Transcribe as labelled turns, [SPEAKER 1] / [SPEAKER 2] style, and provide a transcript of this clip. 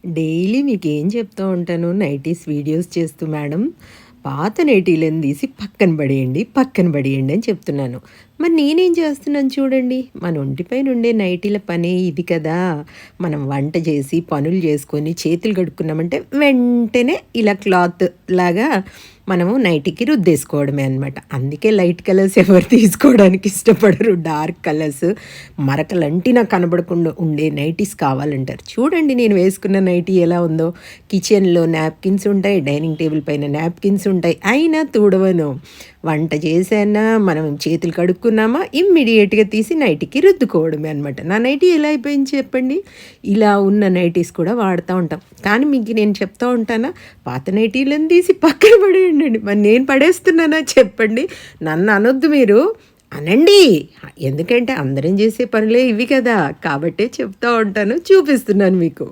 [SPEAKER 1] Daily మీకేం చెప్తూ ఉంటాను, నైటీస్ వీడియోస్ చేస్తూ మేడం, పాత నైటీలను తీసి పక్కన పడేయండి, పక్కన పడేయండి అని చెప్తున్నాను. మరి నేనేం చేస్తున్నాను చూడండి, మన ఒంటిపైన ఉండే నైటీల పనే ఇది కదా! మనం వంట చేసి, పనులు చేసుకొని, చేతులు కడుక్కున్నామంటే వెంటనే ఇలా క్లాత్ లాగా మనము నైటీకి రుద్దేసుకోవడమే అనమాట. అందుకే లైట్ కలర్స్ ఎవరు తీసుకోవడానికి ఇష్టపడరు. డార్క్ కలర్స్ మరకలంటినా కనబడకుండా ఉండే నైటీస్ కావాలంటారు. చూడండి నేను వేసుకున్న నైటీ ఎలా ఉందో. కిచెన్‌లో నాప్కిన్స్ ఉంటాయి, డైనింగ్ టేబుల్ పైన నాప్కిన్స్ ఉంటాయి. అయినా తుడవను. వంట చేశానా, మనం చేతులు కడుక్కున్నామా, ఇమ్మీడియేట్‌గా తీసి నైటీకి రుద్దుకోవడమే అనమాట. నా నైటీ ఎలా అయిపోయింది చెప్పండి? ఇలా ఉన్న నైటీస్ కూడా వాడుతా ఉంటాం. కానీ మీకు నేను చెప్తా ఉంటానా, పాత నైటీలను తీసి పక్కన పడేయండండి. మరి నేను పడేస్తున్నానా చెప్పండి? నన్ను అనొద్దు మీరు. అనండి. ఎందుకంటే అందరం చేసే పనులే ఇవి కదా! కాబట్టే చెప్తా ఉంటాను, చూపిస్తున్నాను మీకు.